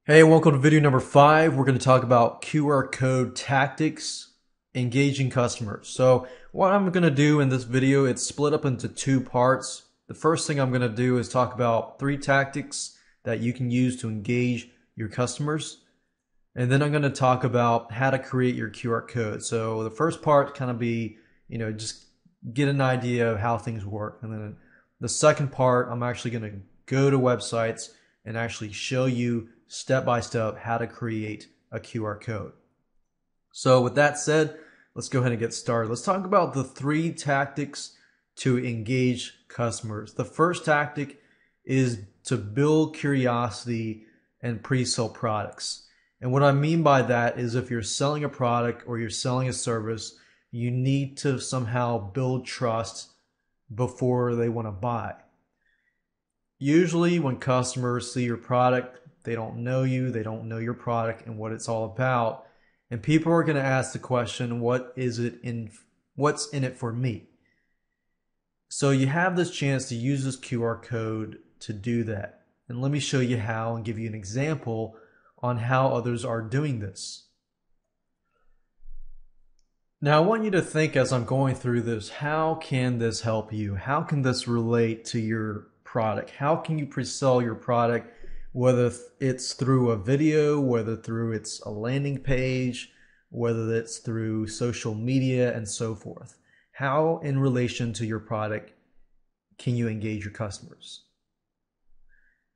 Hey, welcome to video number 5. We're going to talk about QR code tactics, engaging customers. So what I'm going to do in this video, it's split up into 2 parts. The first thing I'm going to do is talk about 3 tactics that you can use to engage your customers. And then I'm going to talk about how to create your QR code. So the first part kind of be, just get an idea of how things work. And then the second part, I'm actually going to go to websites and actually show you step by step how to create a QR code. So with that said, let's go ahead and get started. Let's talk about the 3 tactics to engage customers. The first tactic is to build curiosity and pre-sell products. And what I mean by that is if you're selling a product or you're selling a service, you need to somehow build trust before they want to buy. Usually when customers see your product, they don't know you, they don't know your product and what it's all about. And people are going to ask the question, what's in it for me? So you have this chance to use this QR code to do that. And let me show you how and give you an example on how others are doing this. Now I want you to think as I'm going through this, how can this help you? How can this relate to your product? How can you pre-sell your product, whether it's through a video, whether through it's a landing page, whether it's through social media and so forth? How in relation to your product can you engage your customers?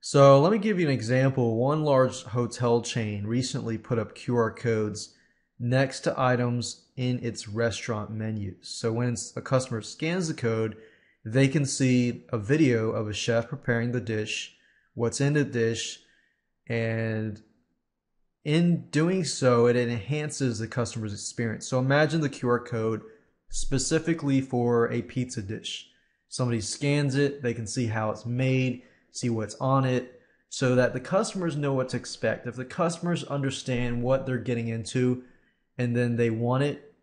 So let me give you an example. One large hotel chain recently put up QR codes next to items in its restaurant menus. So when a customer scans the code, they can see a video of a chef preparing the dish, what's in the dish, and in doing so, it enhances the customer's experience. So imagine the QR code specifically for a pizza dish. Somebody scans it, they can see how it's made, see what's on it, so that the customers know what to expect. If the customers understand what they're getting into and then they want it,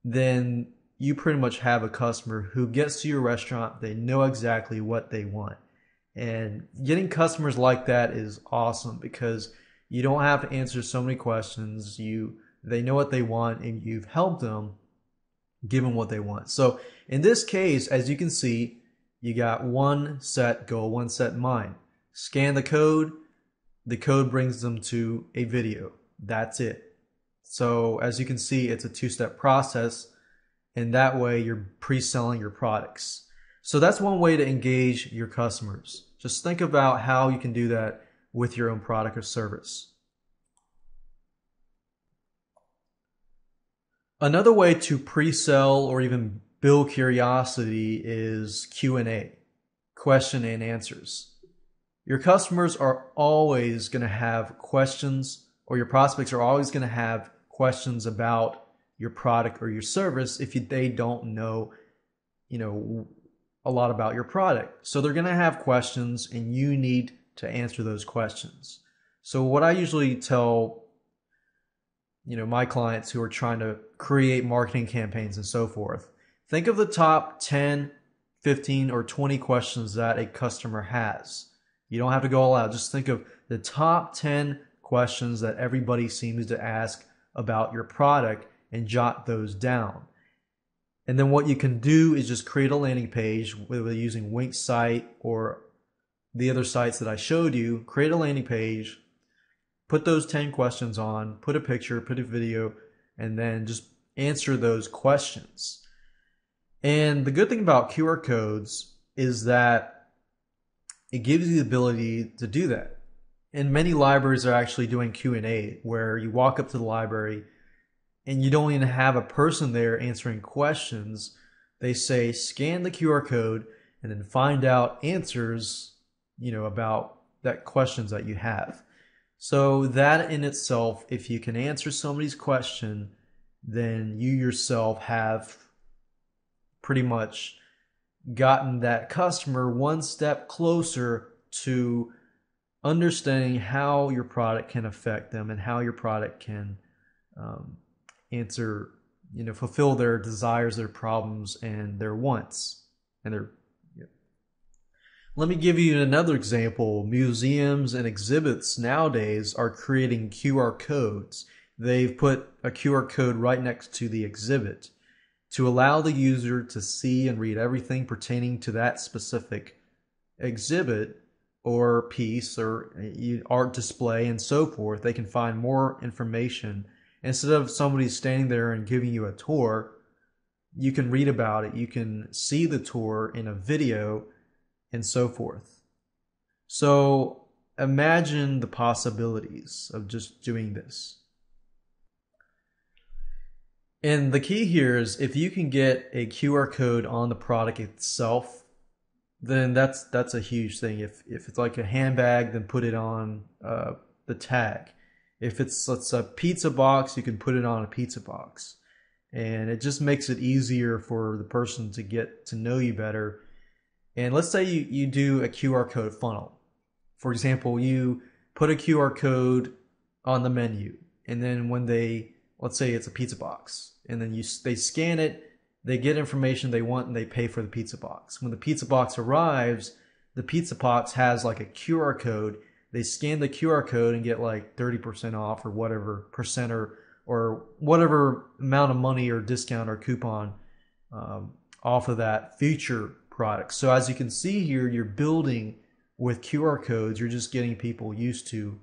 then you pretty much have a customer who gets to your restaurant, they know exactly what they want. And getting customers like that is awesome because you don't have to answer so many questions. They know what they want and you've helped them give them what they want. So in this case, as you can see, you got one set goal, one set mind. Scan the code brings them to a video. That's it. So as you can see, it's a 2-step process, and that way you're pre-selling your products. So that's one way to engage your customers. Just think about how you can do that with your own product or service. Another way to pre-sell or even build curiosity is Q&A, question and answers. Your customers are always going to have questions, or your prospects are always going to have questions about your product or your service if they don't know, a lot about your product. So they're going to have questions and you need to answer those questions. So what I usually tell, my clients who are trying to create marketing campaigns and so forth, think of the top 10, 15, or 20 questions that a customer has. You don't have to go all out. Just think of the top 10 questions that everybody seems to ask about your product and jot those down. And then what you can do is just create a landing page, whether using Wix or the other sites that I showed you. Create a landing page, put those 10 questions on, put a picture, put a video, and then just answer those questions. And the good thing about QR codes is that it gives you the ability to do that. And many libraries are actually doing Q&A where you walk up to the library and you don't even have a person there answering questions. They say scan the QR code and then find out answers, about that questions that you have. So that in itself, if you can answer somebody's question, then you yourself have pretty much gotten that customer one step closer to understanding how your product can affect them and how your product can fulfill their desires, their problems, and their wants. Let me give you another example. Museums and exhibits nowadays are creating QR codes. They've put a QR code right next to the exhibit to allow the user to see and read everything pertaining to that specific exhibit or piece or art display and so forth. They can find more information. Instead of somebody standing there and giving you a tour, you can read about it. You can see the tour in a video and so forth. So imagine the possibilities of just doing this. And the key here is if you can get a QR code on the product itself, then that's a huge thing. If it's like a handbag, then put it on the tag. If it's a pizza box, you can put it on a pizza box. And it just makes it easier for the person to get to know you better. And let's say you do a QR code funnel. For example, you put a QR code on the menu, and then when let's say it's a pizza box, and then they scan it, they get information they want, and they pay for the pizza box. When the pizza box arrives, the pizza box has like a QR code. They scan the QR code and get like 30% off or whatever percent or whatever amount of money or discount or coupon off of that future product. So as you can see here, you're building with QR codes. You're just getting people used to,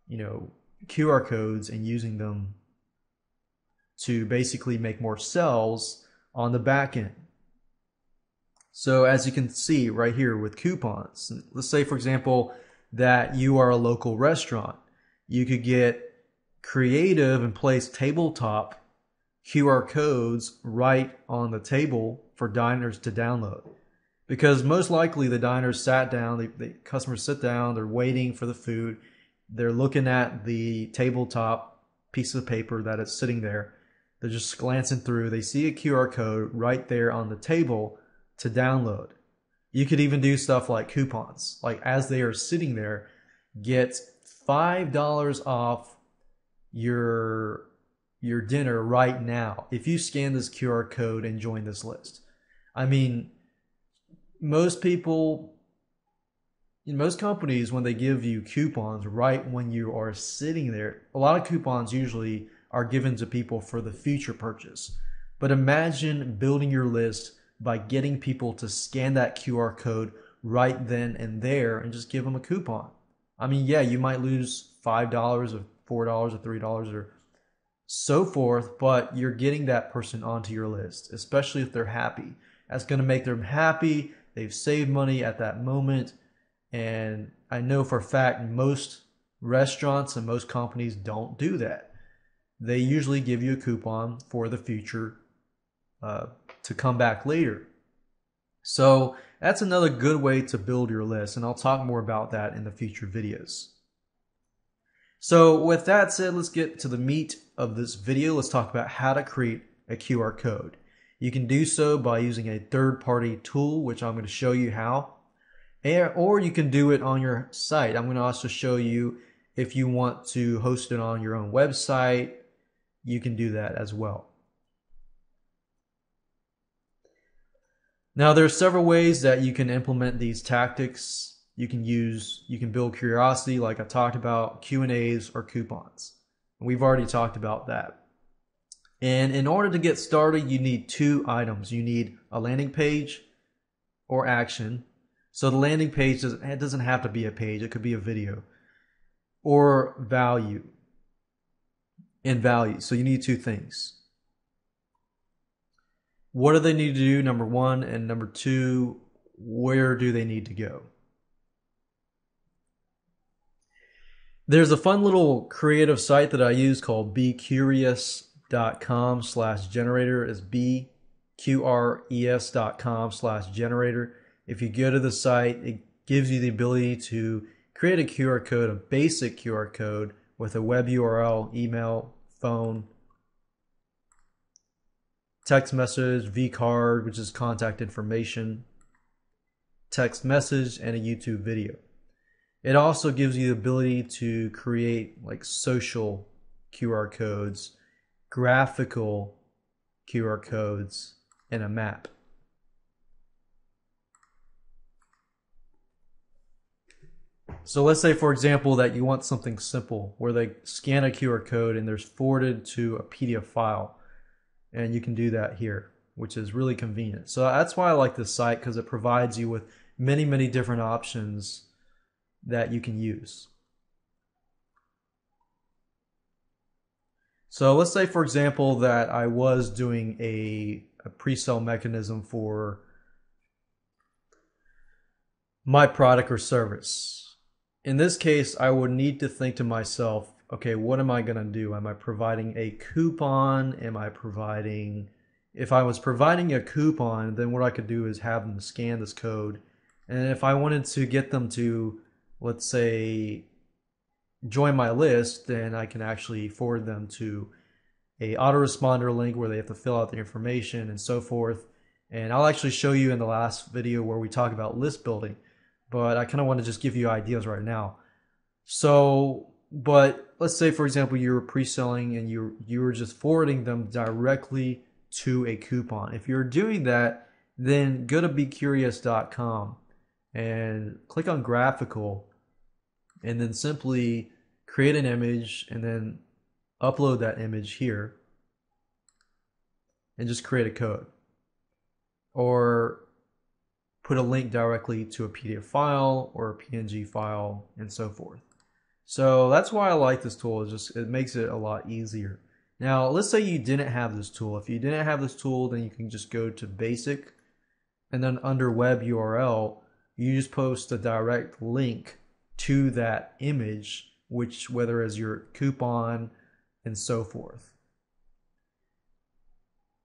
QR codes and using them to basically make more sales on the back end. So as you can see right here with coupons, let's say for example that you are a local restaurant. You could get creative and place tabletop QR codes right on the table for diners to download. Because most likely the diners sat down, the customers sit down, they're waiting for the food, they're looking at the tabletop piece of paper that is sitting there, they're just glancing through, they see a QR code right there on the table to download. You could even do stuff like coupons, like as they are sitting there, get $5 off your dinner right now if you scan this QR code and join this list. I mean, most people, in most companies, when they give you coupons right when you are sitting there, a lot of coupons usually are given to people for the future purchase. But imagine building your list by getting people to scan that QR code right then and there and just give them a coupon. I mean, yeah, you might lose $5 or $4 or $3 or so forth, but you're getting that person onto your list, especially if they're happy. That's going to make them happy. They've saved money at that moment. And I know for a fact most restaurants and most companies don't do that. They usually give you a coupon for the future to come back later. So that's another good way to build your list, and I'll talk more about that in the future videos. So with that said, let's get to the meat of this video. Let's talk about how to create a QR code. You can do so by using a third-party tool, which I'm going to show you how. Or you can do it on your site. I'm going to also show you if you want to host it on your own website, you can do that as well. Now there are several ways that you can implement these tactics. You can build curiosity like I talked about, Q&As or coupons. We've already talked about that. And in order to get started, you need two items. You need a landing page or action. So the landing page doesn't have to be a page, it could be a video. Or value. And value. So you need two things. What do they need to do, number one, and number two, where do they need to go? There's a fun little creative site that I use called bcurious.com/generator. It's bqres.com/generator. If you go to the site, it gives you the ability to create a QR code, a basic QR code with a web URL, email, phone, text message, vCard, which is contact information, text message, and a YouTube video. It also gives you the ability to create like social QR codes, graphical QR codes, and a map. So let's say, for example, that you want something simple where they scan a QR code and there's forwarded to a PDF file. And you can do that here, which is really convenient. So that's why I like this site, because it provides you with many, many different options that you can use. So let's say, for example, that I was doing a pre-sale mechanism for my product or service. In this case, I would need to think to myself, okay, what am I going to do? Am I providing a coupon? If I was providing a coupon, then what I could do is have them scan this code. And if I wanted to get them to, let's say, join my list, then I can actually forward them to a autoresponder link where they have to fill out the information and so forth. And I'll actually show you in the last video where we talk about list building, but I kind of want to just give you ideas right now. So, but let's say, for example, you were pre-selling and you were just forwarding them directly to a coupon. If you're doing that, then go to BeCurious.com and click on graphical, and then simply create an image and then upload that image here and just create a code, or put a link directly to a PDF file or a PNG file and so forth. So that's why I like this tool. It makes it a lot easier. Now, let's say you didn't have this tool. If you didn't have this tool, then you can just go to basic, and then under web URL, you just post a direct link to that image, which whether as your coupon and so forth.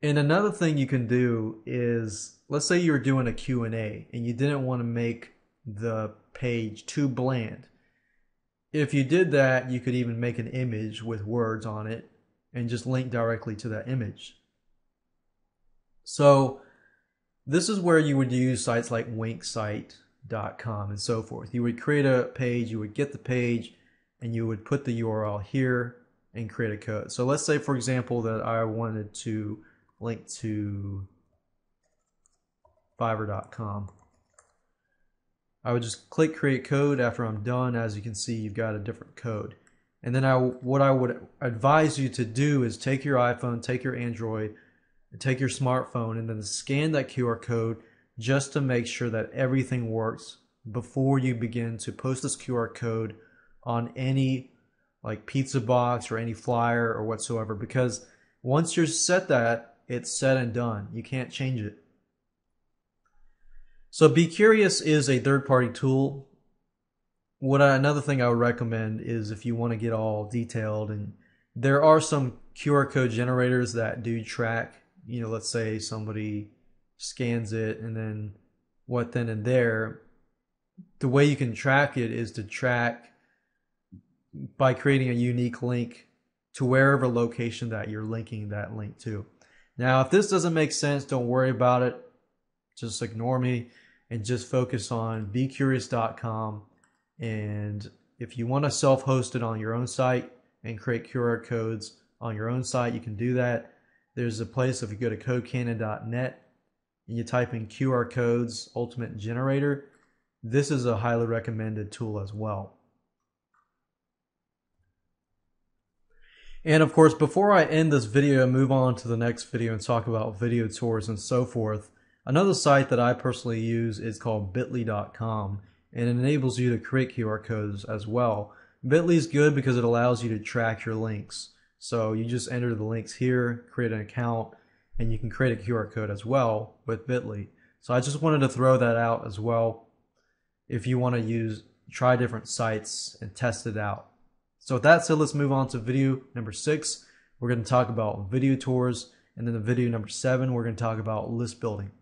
And another thing you can do is, let's say you're doing a Q&A and you didn't want to make the page too bland. If you did that, you could even make an image with words on it and just link directly to that image. So this is where you would use sites like winksite.com and so forth. You would create a page, you would get the page, and you would put the URL here and create a code. So let's say, for example, that I wanted to link to Fiverr.com. I would just click create code. After I'm done, as you can see, you've got a different code. And then what I would advise you to do is take your iPhone, take your Android, take your smartphone, and then scan that QR code just to make sure that everything works before you begin to post this QR code on any like pizza box or any flyer or whatsoever. Because once you're set that, it's set and done. You can't change it. So BeCurious is a third-party tool. Another thing I would recommend is, if you want to get all detailed, and there are some QR code generators that do track, let's say somebody scans it and then what then and there. The way you can track it is to track by creating a unique link to wherever location that you're linking that link to. Now, if this doesn't make sense, don't worry about it. Just ignore me and just focus on BeCurious.com. And if you want to self-host it on your own site and create QR codes on your own site, you can do that. There's a place, if you go to codecannon.net and you type in QR codes ultimate generator, this is a highly recommended tool as well. And of course, before I end this video and move on to the next video and talk about video tours and so forth, another site that I personally use is called bit.ly.com, and it enables you to create QR codes as well. Bit.ly is good because it allows you to track your links. So you just enter the links here, create an account, and you can create a QR code as well with Bit.ly. So I just wanted to throw that out as well if you want to try different sites and test it out. So with that said, let's move on to video number 6. We're going to talk about video tours, and then the video number 7, we're going to talk about list building.